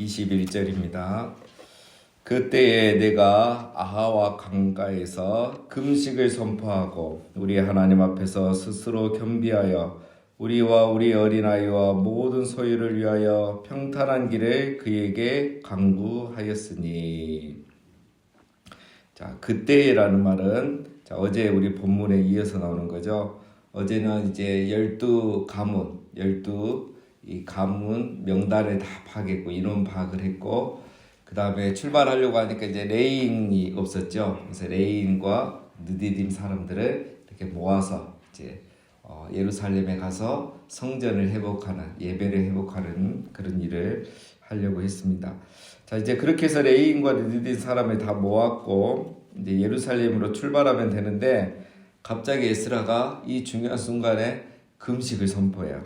21절입니다. 그때에 내가 아하와 강가에서 금식을 선포하고 우리 하나님 앞에서 스스로 겸비하여 우리와 우리 어린아이와 모든 소유를 위하여 평탄한 길을 그에게 강구하였으니. 자, 그때라는 말은 어제 우리 본문에 이어서 나오는 거죠. 어제는 이제 12가문, 12이 가문 명단을 다 파악했고 인원 파악을 했고, 그 다음에 출발하려고 하니까 이제 레인이 없었죠. 그래서 레인과 느디딤 사람들을 이렇게 모아서 이제 예루살렘에 가서 성전을 회복하는, 예배를 회복하는 그런 일을 하려고 했습니다. 자, 이제 그렇게 해서 레인과 느디딤 사람을 다 모았고 이제 예루살렘으로 출발하면 되는데, 갑자기 에스라가 이 중요한 순간에 금식을 선포해요.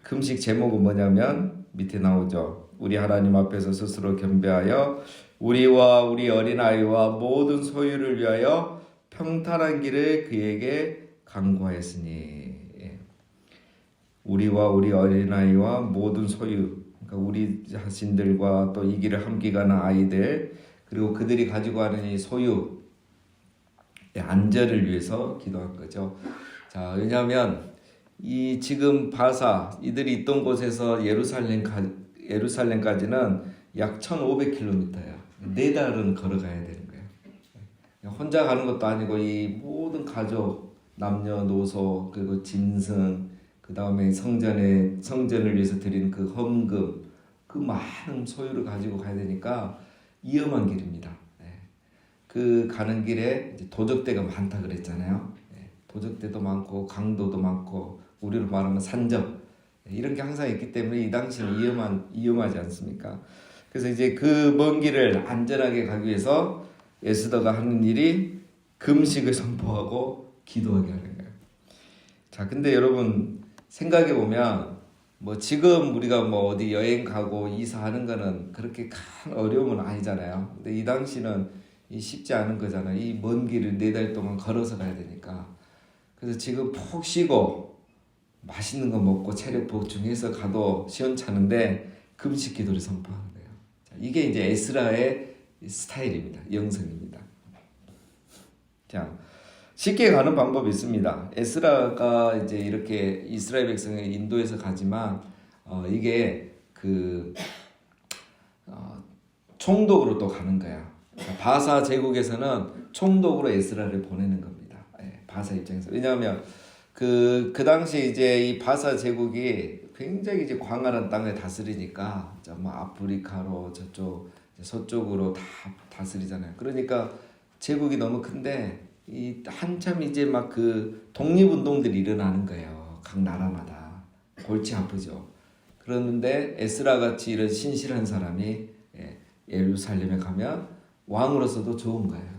금식 제목은 뭐냐면 밑에 나오죠. 우리 하나님 앞에서 스스로 겸비하여 우리와 우리 어린아이와 모든 소유를 위하여 평탄한 길을 그에게 강구하였으니. 우리와 우리 어린아이와 모든 소유, 그러니까 우리 자신들과 또 이 길을 함께 가는 아이들, 그리고 그들이 가지고 가는 이 소유, 안전을 위해서 기도한 거죠. 자, 왜냐하면 이 지금 바사 이들이 있던 곳에서 예루살렘까지는 약 1,500km예요. 4달은 걸어가야 되는 거예요. 혼자 가는 것도 아니고 이 모든 가족, 남녀노소, 그리고 짐승, 그 다음에 성전을 위해서 드린 그 헌금, 그 많은 소유를 가지고 가야 되니까 위험한 길입니다. 그 가는 길에 이제 도적대가 많다 그랬잖아요. 도적대도 많고 강도도 많고 우리로 말하면 산적, 이런 게 항상 있기 때문에 이 당시는 위험하지 않습니까? 그래서 이제 그 먼 길을 안전하게 가기 위해서 에스더가 하는 일이 금식을 선포하고 기도하게 하는 거예요. 자, 근데 여러분 생각해 보면 뭐 지금 우리가 뭐 어디 여행 가고 이사하는 거는 그렇게 큰 어려움은 아니잖아요. 근데 이 당시는 쉽지 않은 거잖아요. 이 먼 길을 4달 동안 걸어서 가야 되니까. 그래서 지금 푹 쉬고 맛있는 거 먹고 체력 보충해서 가도 시원찮은데 금식 기도를 선포하는 거예요. 자, 이게 이제 에스라의 스타일입니다. 영성입니다. 자, 쉽게 가는 방법이 있습니다. 에스라가 이제 이렇게 이스라엘 백성을 인도해서 가지만 이게 총독으로 또 가는 거야. 바사 제국에서는 총독으로 에스라를 보내는 겁니다. 바사 입장에서. 왜냐하면 그 당시 이제 이 바사 제국이 굉장히 이제 광활한 땅을 다스리니까 아프리카로 서쪽으로 다 다스리잖아요. 그러니까 제국이 너무 큰데 이 한참 이제 막 그 독립운동들이 일어나는 거예요. 각 나라마다. 골치 아프죠. 그러는데 에스라 같이 이런 신실한 사람이 예루살렘에 가면 왕으로서도 좋은 거예요.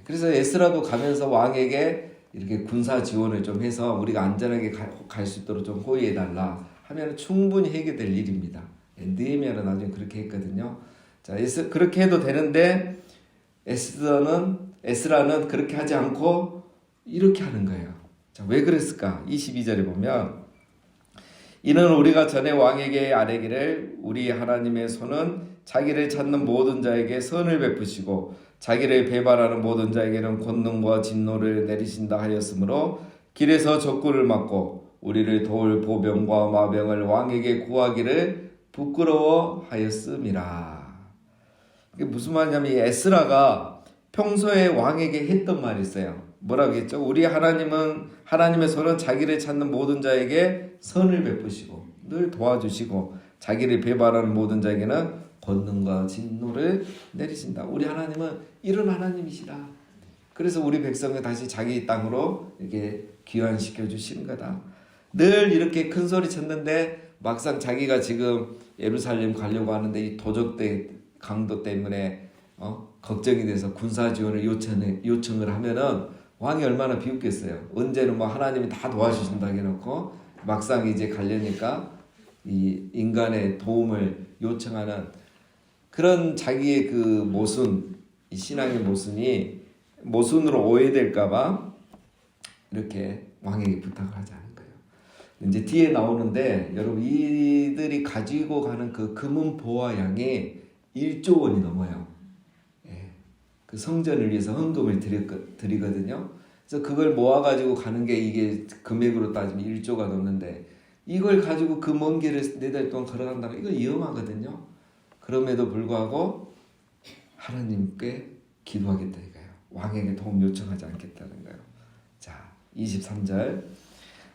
그래서 에스라도 가면서 왕에게 이렇게 군사 지원을 좀 해서 우리가 안전하게 갈 수 있도록 좀 호의해달라 하면 충분히 해결될 일입니다. 느헤미야는 나중에 그렇게 했거든요. 자, 그렇게 해도 되는데 에스라는 그렇게 하지 않고 이렇게 하는 거예요. 자, 왜 그랬을까? 22절에 보면 이는 우리가 전에 왕에게 아뢰기를 우리 하나님의 손은 자기를 찾는 모든 자에게 선을 베푸시고 자기를 배반하는 모든 자에게는 권능과 진노를 내리신다 하였으므로 길에서 적군을 막고 우리를 도울 보병과 마병을 왕에게 구하기를 부끄러워하였음이라. 이게 무슨 말이냐면 에스라가 평소에 왕에게 했던 말이 있어요. 뭐라고 했죠? 우리 하나님의 손은 자기를 찾는 모든 자에게 선을 베푸시고 늘 도와주시고 자기를 배반하는 모든 자에게는 권능과 진노를 내리신다. 우리 하나님은 이런 하나님이시다. 그래서 우리 백성을 다시 자기 땅으로 이렇게 귀환시켜 주시는 거다. 늘 이렇게 큰 소리 쳤는데 막상 자기가 지금 예루살렘 가려고 하는데 이 도적대 강도 때문에 걱정이 돼서 군사 지원을 요청을 하면은 왕이 얼마나 비웃겠어요. 언제는 뭐 하나님이 다 도와주신다 해놓고 막상 이제 가려니까 이 인간의 도움을 요청하는 그런 자기의 그 모순, 이 신앙의 모순으로 오해될까봐 이렇게 왕에게 부탁을 하지 않은 거예요. 이제 뒤에 나오는데 여러분 이들이 가지고 가는 그 금은 보화 양이 1조 원이 넘어요. 예. 그 성전을 위해서 헌금을 드리거든요. 그래서 그걸 모아가지고 가는 게 이게 금액으로 따지면 1조가 넘는데 이걸 가지고 그 먼 길을 4달 동안 걸어간다면 이거 위험하거든요. 그럼에도 불구하고 하나님께 기도하겠다 이거예요. 왕에게 도움 요청하지 않겠다는 거예요. 자, 23절.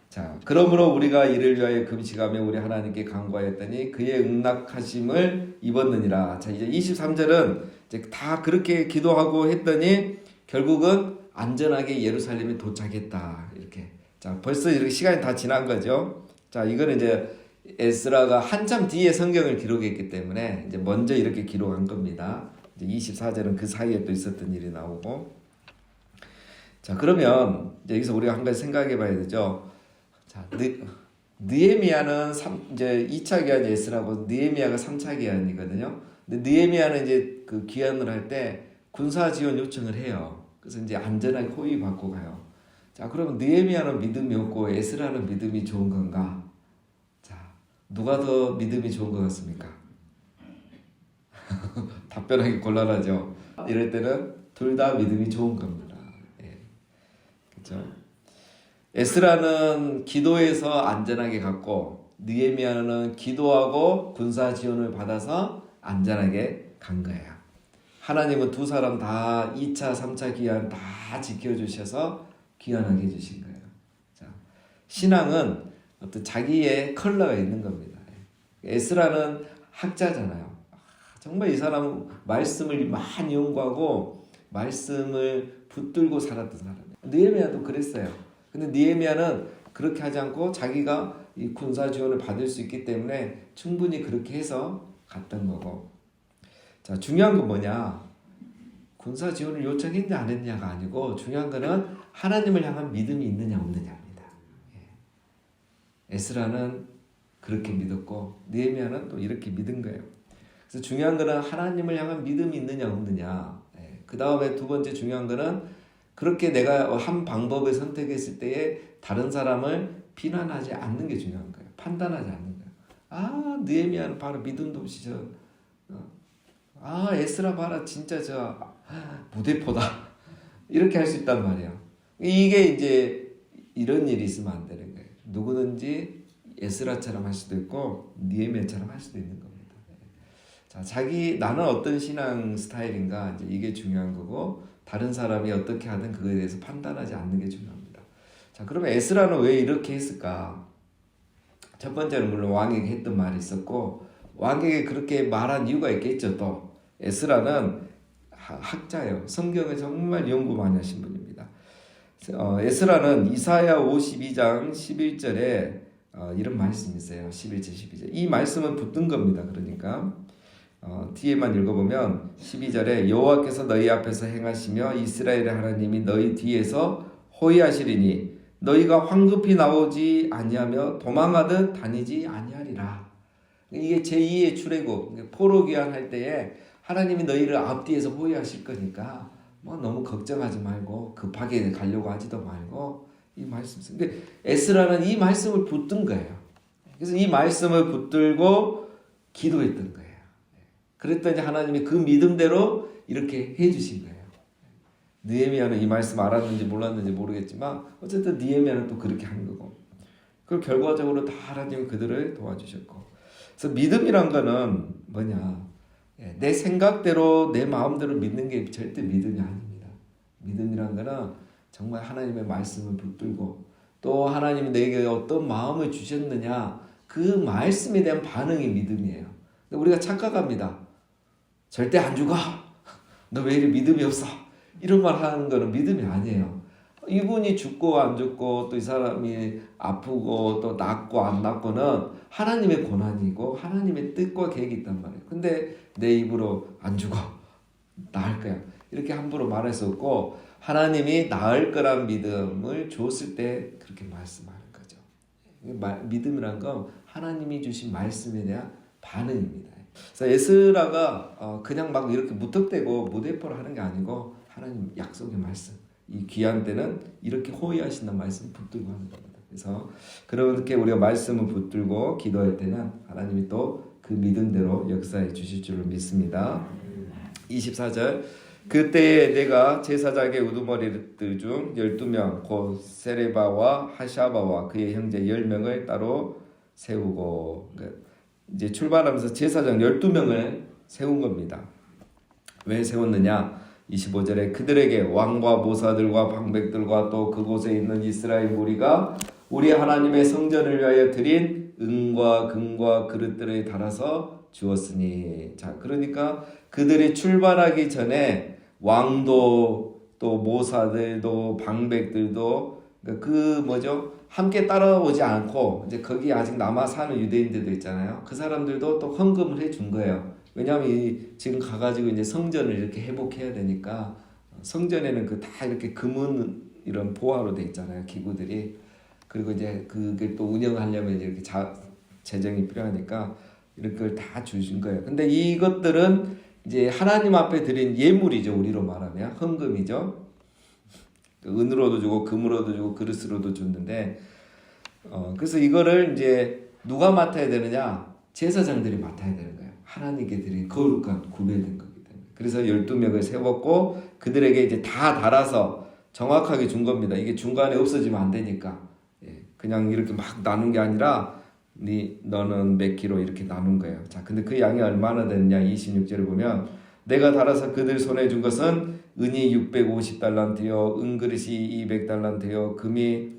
자, 그러므로 우리가 이를 위하여 금식하며 우리 하나님께 간구하였더니 그의 응낙하심을 입었느니라. 자, 이제 23절은 이제 다 그렇게 기도하고 했더니 결국은 안전하게 예루살렘에 도착했다. 이렇게. 자, 벌써 이렇게 시간이 다 지난 거죠. 자, 이거는 이제 에스라가 한참 뒤에 성경을 기록했기 때문에 이제 먼저 이렇게 기록한 겁니다. 이제 24절은 그 사이에 또 있었던 일이 나오고. 자, 그러면 이제 여기서 우리가 한 가지 생각해 봐야 되죠. 자, 느헤미야는 이제 2차 기한이 에스라고 느헤미야가 3차 기한이거든요. 근데 느헤미야는 이제 그 기한을 할 때 군사 지원 요청을 해요. 그래서 이제 안전하게 호위 받고 가요. 자, 그러면 느헤미야는 믿음이 없고 에스라는 믿음이 좋은 건가? 자, 누가 더 믿음이 좋은 것 같습니까? 답변하기 곤란하죠. 이럴 때는 둘 다 믿음이 좋은 겁니다. 예. 그렇죠? 에스라는 기도해서 안전하게 갔고 느헤미야는 기도하고 군사 지원을 받아서 안전하게 간 거예요. 하나님은 두 사람 다 2차, 3차 기한 다 지켜주셔서 귀환하게 해주신 거예요. 자, 신앙은 어떤 자기의 컬러가 있는 겁니다. 에스라는 학자잖아요. 정말 이 사람은 말씀을 많이 연구하고 말씀을 붙들고 살았던 사람이에요. 느헤미야도 그랬어요. 근데 느헤미야는 그렇게 하지 않고 자기가 이 군사 지원을 받을 수 있기 때문에 충분히 그렇게 해서 갔던 거고. 자, 중요한 건 뭐냐? 군사 지원을 요청했냐 안 했냐가 아니고 중요한 거는 하나님을 향한 믿음이 있느냐 없느냐입니다. 예. 에스라는 그렇게 믿었고 느헤미야는 또 이렇게 믿은 거예요. 그래서 중요한 거는 하나님을 향한 믿음이 있느냐 없느냐. 예. 그 다음에 두 번째 중요한 거는 그렇게 내가 한 방법을 선택했을 때에 다른 사람을 비난하지 않는 게 중요한 거예요. 판단하지 않는 거예요. 아, 느헤미야는 바로 믿음도 없이 에스라 봐라 진짜 무대포다 이렇게 할 수 있단 말이에요. 이게 이제 이런 일이 있으면 안 되는 거예요. 누구든지 에스라처럼 할 수도 있고 느헤미야처럼 할 수도 있는 겁니다. 자, 나는 어떤 신앙 스타일인가 이제 이게 중요한 거고 다른 사람이 어떻게 하든 그거에 대해서 판단하지 않는 게 중요합니다. 자, 그러면 에스라는 왜 이렇게 했을까? 첫 번째는 물론 왕에게 했던 말이 있었고 왕에게 그렇게 말한 이유가 있겠죠. 또 에스라는 학자예요. 성경을 정말 연구 많이 하신 분입니다. 에스라는 이사야 52장 11절에 이런 말씀이 있어요. 11절 12절. 이 말씀은 붙든 겁니다. 그러니까 뒤에만 읽어보면 12절에 여호와께서 너희 앞에서 행하시며 이스라엘의 하나님이 너희 뒤에서 호위하시리니 너희가 황급히 나오지 아니하며 도망하듯 다니지 아니하리라. 이게 제2의 출애굽 포로 귀환할 때에 하나님이 너희를 앞뒤에서 호위하실 거니까 뭐 너무 걱정하지 말고 급하게 가려고 하지도 말고 이 말씀. 근데 에스라는 이 말씀을 붙든 거예요. 그래서 이 말씀을 붙들고 기도했던 거예요. 그랬더니 하나님이 그 믿음대로 이렇게 해주신 거예요. 느헤미야는 이 말씀 알았는지 몰랐는지 모르겠지만 어쨌든 느헤미야는 또 그렇게 한 거고. 그리고 결과적으로 다 하나님은 그들을 도와주셨고. 그래서 믿음이란 거는 뭐냐? 내 생각대로 내 마음대로 믿는 게 절대 믿음이 아닙니다. 믿음이란 거는 정말 하나님의 말씀을 붙들고 또 하나님이 내게 어떤 마음을 주셨느냐 그 말씀에 대한 반응이 믿음이에요. 근데 우리가 착각합니다. 절대 안 죽어. 너 왜 이리 믿음이 없어? 이런 말 하는 거는 믿음이 아니에요. 이분이 죽고 안 죽고 또 이 사람이 아프고 또 낫고 안 낫고는 하나님의 고난이고 하나님의 뜻과 계획이 있단 말이에요. 근데 내 입으로 안 죽어. 나을 거야. 이렇게 함부로 말할 수 없고 하나님이 나을 거란 믿음을 줬을 때 그렇게 말씀하는 거죠. 믿음이란 건 하나님이 주신 말씀에 대한 반응입니다. 그래서 에스라가 그냥 막 이렇게 무턱대고 무대포를 하는 게 아니고 하나님 약속의 말씀 이 귀한 때는 이렇게 호위하신다는 말씀 붙들고 하는 겁니다. 그래서 그렇게 우리가 말씀을 붙들고 기도할 때는 하나님이 또 그 믿음대로 역사해 주실 줄을 믿습니다. 24절 그때에 내가 제사장의 우두머리들 중 12명 곧 세레바와 하샤바와 그의 형제 10명을 따로 세우고 이제 출발하면서 제사장 12명을 세운 겁니다. 왜 세웠느냐? 25절에 그들에게 왕과 모사들과 방백들과 또 그곳에 있는 이스라엘 무리가 우리 하나님의 성전을 위하여 드린 은과 금과 그릇들을 달아서 주었으니 자 그러니까 그들이 출발하기 전에 왕도 또 모사들도 방백들도 그 뭐죠 함께 따라오지 않고 이제 거기 아직 남아 사는 유대인들도 있잖아요. 그 사람들도 또 헌금을 해준 거예요. 왜냐하면 지금 가가지고 이제 성전을 이렇게 회복해야 되니까 성전에는 그 다 이렇게 금은 이런 보화로 돼 있잖아요. 기구들이. 그리고 이제 그게 또 운영하려면 이렇게 재정이 필요하니까 이런 걸 다 주신 거예요. 근데 이것들은 이제 하나님 앞에 드린 예물이죠. 우리로 말하면 헌금이죠. 은으로도 주고 금으로도 주고 그릇으로도 줬는데 그래서 이거를 이제 누가 맡아야 되느냐? 제사장들이 맡아야 되는 거예요. 하나님께 드린 거룩한 구별된 거기 때문에. 그래서 12명을 세웠고 그들에게 이제 다 달아서 정확하게 준 겁니다. 이게 중간에 없어지면 안 되니까. 그냥 이렇게 막 나눈 게 아니라 너는 몇 킬로 이렇게 나눈 거예요. 자, 근데 그 양이 얼마나 됐냐? 26절을 보면 내가 달아서 그들 손에 준 것은 은이 650달란트요 은그릇이 200달란트요 금이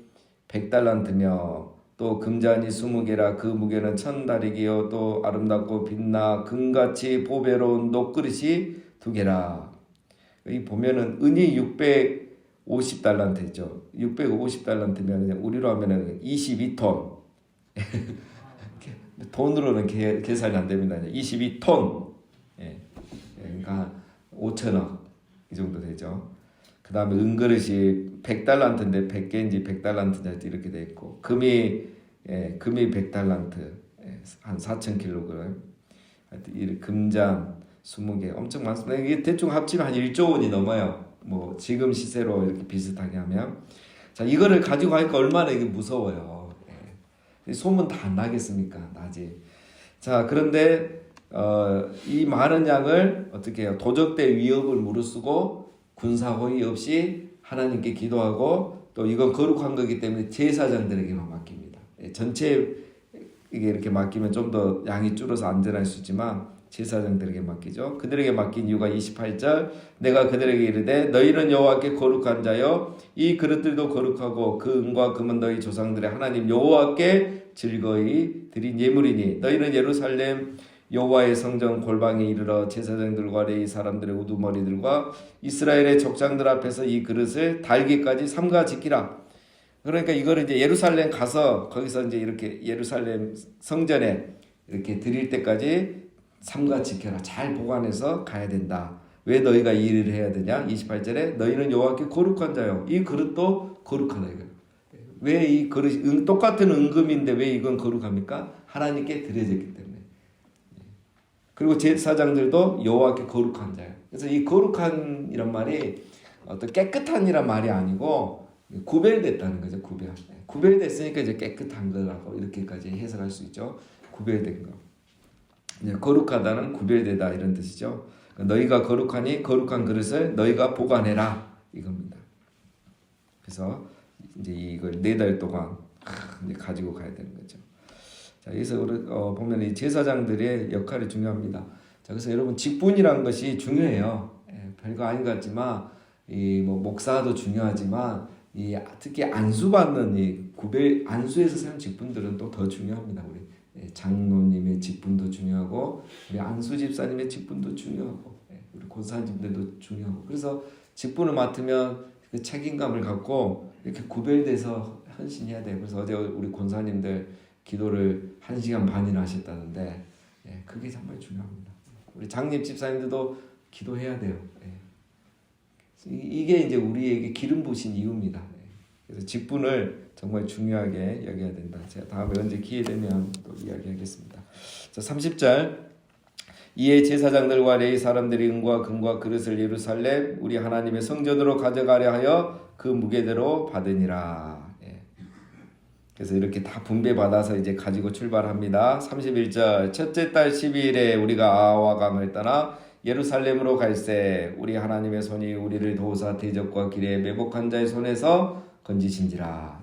100달란트며 또 금잔이 20개라 그 무게는 1000다리기요 또 아름답고 빛나 금같이 보배로운 녹그릇이 2개라. 여기 보면은 은이 650달란트죠. 650달란트면 우리로 하면은 22톤. 돈으로는 계산이 안 됩니다. 22톤. 그러니까 5천억 이 정도 되죠. 그 다음에 은그릇이 100달란트인데 100개인지 100달란트인지 이렇게 돼 있고 금이 100달란트 한 4,000kg. 하여튼 금잔 20개 엄청 많습니다. 이게 대충 합치면 한 1조 원이 넘어요. 뭐 지금 시세로 이렇게 비슷하게 하면 자 이거를 가지고 하니까 얼마나 이게 무서워요. 소문 다 안 나겠습니까? 나지. 자 그런데 이 많은 양을 어떻게 해요? 도적대 위협을 무릅쓰고 군사호의 없이 하나님께 기도하고 또 이건 거룩한 거기 때문에 제사장들에게만 맡깁니다. 전체 이게 이렇게 맡기면 좀 더 양이 줄어서 안전할 수 있지만 제사장들에게 맡기죠. 그들에게 맡긴 이유가 28절 내가 그들에게 이르되 너희는 여호와께 거룩한 자여 이 그릇들도 거룩하고 그 은과 금은 너희 조상들의 하나님 여호와께 즐거이 드린 예물이니 너희는 예루살렘 여호와의 성전 골방에 이르러 제사장들과 레위 사람들의 우두머리들과 이스라엘의 족장들 앞에서 이 그릇을 달기까지 삼가 지키라. 그러니까 이거를 이제 예루살렘 가서 거기서 이제 이렇게 예루살렘 성전에 이렇게 드릴 때까지 삼가 지켜라. 잘 보관해서 가야 된다. 왜 너희가 이 일을 해야 되냐? 28절에 너희는 여호와께 거룩한 자요. 이 그릇도 거룩하다 이거. 왜 이 그릇이 똑같은 은금인데 왜 이건 거룩합니까? 하나님께 드려졌기 때문에. 그리고 제사장들도 여호와께 거룩한 자예요. 그래서 이 거룩한 이란 말이 어떤 깨끗한이란 말이 아니고 구별됐다는 거죠. 구별됐으니까 이제 깨끗한 거라고 이렇게까지 해석할 수 있죠. 구별된 거. 거룩하다는 구별되다 이런 뜻이죠. 너희가 거룩하니 거룩한 그릇을 너희가 보관해라 이겁니다. 그래서 이제 이걸 4달 동안 이제 가지고 가야 되는 거죠. 자, 여기서 보면 이 제사장들의 역할이 중요합니다. 자, 그래서 여러분 직분이라는 것이 중요해요. 별거 아닌 것 같지만 이 뭐 목사도 중요하지만 이 특히 안수받는 이 안수에서 세운 직분들은 또 더 중요합니다. 우리 장로님의 직분도 중요하고 우리 안수 집사님의 직분도 중요하고 우리 권사님들도 중요하고 그래서 직분을 맡으면 그 책임감을 갖고 이렇게 구별돼서 헌신해야 돼요. 그래서 어제 우리 권사님들 기도를 1시간 반이나 하셨다는데 그게 정말 중요합니다. 우리 장립 집사님들도 기도해야 돼요. 이게 이제 우리에게 기름 부으신 이유입니다. 그래서 직분을 정말 중요하게 여겨야 된다. 제가 다음에 언제 기회 되면 또 이야기하겠습니다. 자, 30절 이에 제사장들과 레위 사람들이 은과 금과 그릇을 예루살렘 우리 하나님의 성전으로 가져가려 하여 그 무게대로 받으니라. 그래서 이렇게 다 분배받아서 이제 가지고 출발합니다. 31절 첫째 달 12일에 우리가 아하와 강을 떠나 예루살렘으로 갈새 우리 하나님의 손이 우리를 도우사 대적과 길에 매복한 자의 손에서 건지신지라.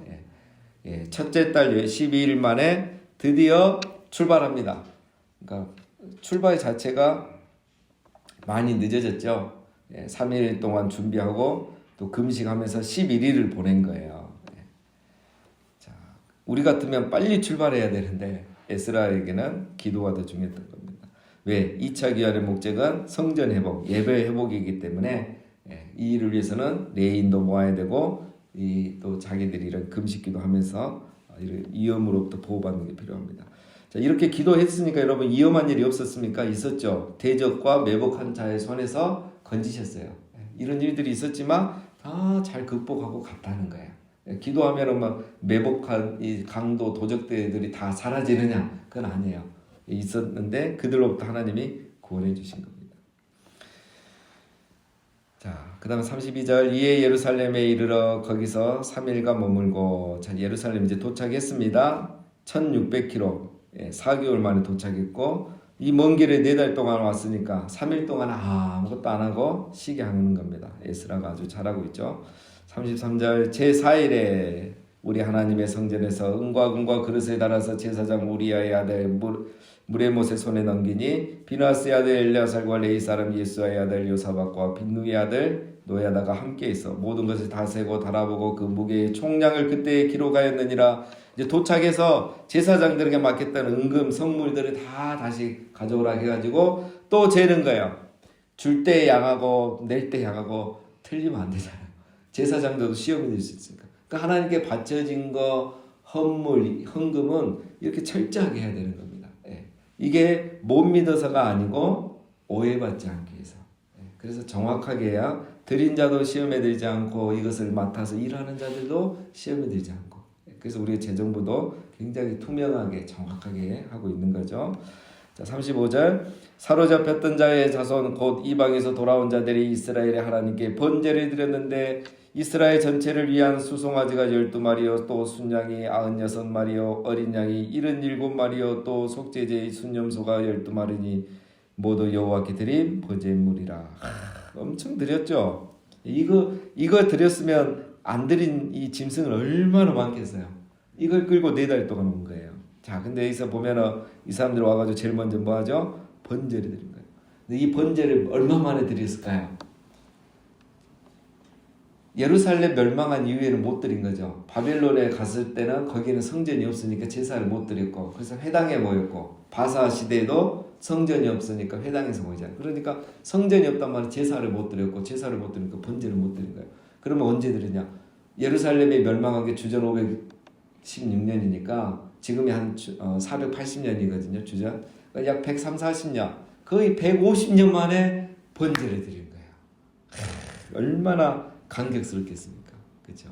첫째 달 12일 만에 드디어 출발합니다. 그러니까 출발 자체가 많이 늦어졌죠. 3일 동안 준비하고 또 금식하면서 11일을 보낸 거예요. 자, 우리 같으면 빨리 출발해야 되는데 에스라에게는 기도가 더 중요했던 겁니다. 왜? 2차 기한의 목적은 성전 회복, 예배 회복이기 때문에 이 일을 위해서는 레인도 모아야 되고 또 자기들이 이런 금식기도 하면서 이런 위험으로부터 보호받는 게 필요합니다. 자, 이렇게 기도했으니까 여러분 위험한 일이 없었습니까? 있었죠. 대적과 매복한 자의 손에서 건지셨어요. 이런 일들이 있었지만 다 잘 극복하고 갔다는 거예요. 기도하면은 막 매복한 이 강도 도적들이 다 사라지느냐? 그건 아니에요. 있었는데 그들로부터 하나님이 구원해 주신 겁니다. 자, 그 다음 32절 이에 예루살렘에 이르러 거기서 3일간 머물고 자, 예루살렘 이제 도착했습니다. 1600km 4개월 만에 도착했고 이 먼 길에 4달 동안 왔으니까 3일 동안 아무것도 안 하고 쉬게 하는 겁니다. 에스라가 아주 잘하고 있죠. 33절 제4일에 우리 하나님의 성전에서 은과 금과 그릇을 달아서 제사장 우리아의 아들 무레못의 손에 넘기니 비나스의 아들 엘레아살과 레이 사람 예수아의 아들 요사박과 빈누의 아들 노야다가 함께 있어 모든 것을 다 세고 달아보고 그 무게의 총량을 그때에 기록하였느니라. 이제 도착해서 제사장들에게 맡겼던 은금 성물들을 다 다시 가져오라 해가지고 또 재는 거예요. 줄 때 양하고 낼 때 양하고 틀리면 안 되잖아요. 제사장들도 시험이 될 수 있으니까. 그러니까 하나님께 바쳐진 거 헌물 헌금은 이렇게 철저하게 해야 되는 겁니다. 이게 못 믿어서가 아니고 오해받지 않기 위해서. 그래서 정확하게 해야 드린 자도 시험에 들지 않고 이것을 맡아서 일하는 자들도 시험에 들지 않고. 그래서 우리의 재정부도 굉장히 투명하게 정확하게 하고 있는 거죠. 자, 35절 사로잡혔던 자의 자손 곧 이방에서 돌아온 자들이 이스라엘의 하나님께 번제를 드렸는데 이스라엘 전체를 위한 수송아지가 12마리요 또 순양이 96마리요 어린 양이 77마리요 또 속죄제의 순염소가 12마리니 모두 여호와께 드린 번제물이라. 엄청 드렸죠. 이거 드렸으면 안 드린 이 짐승은 얼마나 많겠어요. 이걸 끌고 4달 동안 온 거예요. 자, 근데 여기서 보면은 이 사람들 와가지고 제일 먼저 뭐 하죠? 번제를 드린 거예요. 근데 이 번제를 얼마 만에 드렸을까요? 예루살렘 멸망한 이후에는 못 드린 거죠. 바벨론에 갔을 때는 거기는 성전이 없으니까 제사를 못 드렸고 그래서 회당에 모였고 바사 시대에도 성전이 없으니까 회당에서 모이잖아요. 그러니까 성전이 없단 말은 제사를 못 드렸고 제사를 못 드리니까 번제를 못 드린 거예요. 그러면 언제 드리냐? 예루살렘이 멸망한 게 주전 516년이니까 지금이 한 480년이거든요. 주전. 그러니까 약 130, 40년. 거의 150년 만에 번제를 드린 거예요. 얼마나 감격스럽겠습니까? 그렇죠?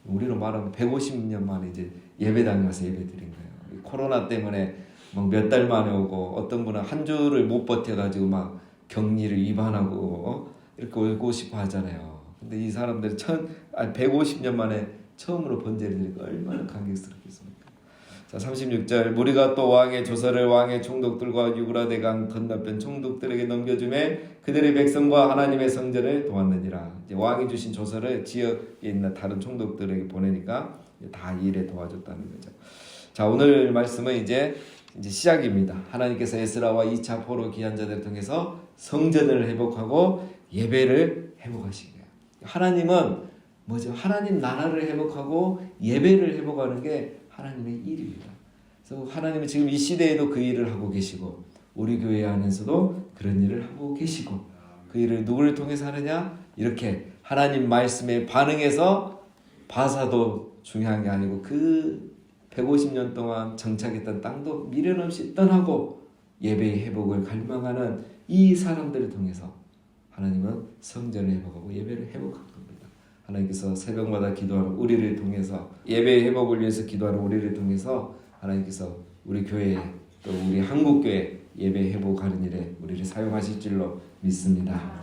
우리로 말하면 150년 만에 이제 예배당에 가서 예배 드린 거예요. 코로나 때문에 막 몇 달 만에 오고 어떤 분은 한 주를 못 버텨가지고 막 격리를 위반하고 이렇게 오고 싶어 하잖아요. 근데 이 사람들이 150년 만에 처음으로 번제를 드리니까 얼마나 감격스럽겠습니까? 자, 36절 무리가 또 왕의 조서를 왕의 총독들과 유브라데강 건너편 총독들에게 넘겨주매 그들의 백성과 하나님의 성전을 도왔느니라. 이제 왕이 주신 조서를 지역에 있는 다른 총독들에게 보내니까 다 일에 도와줬다는 거죠. 자, 오늘 말씀은 이제 시작입니다. 하나님께서 에스라와 2차 포로 귀한 자들을 통해서 성전을 회복하고 예배를 회복하신 거예요. 하나님은 뭐죠? 하나님 나라를 회복하고 예배를 회복하는 게 하나님의 일입니다. 그래서 하나님은 지금 이 시대에도 그 일을 하고 계시고 우리 교회 안에서도 그런 일을 하고 계시고 그 일을 누구를 통해서 하느냐? 이렇게 하나님 말씀에 반응해서 바사도 중요한 게 아니고 그 150년 동안 정착했던 땅도 미련 없이 떠나고 예배의 회복을 갈망하는 이 사람들을 통해서 하나님은 성전을 회복하고 예배를 회복한 겁니다. 하나님께서 새벽마다 기도하는 우리를 통해서 예배의 회복을 위해서 기도하는 우리를 통해서 하나님께서 우리 교회 또 우리 한국교회 예배 회복하는 일에 우리를 사용하실 줄로 믿습니다.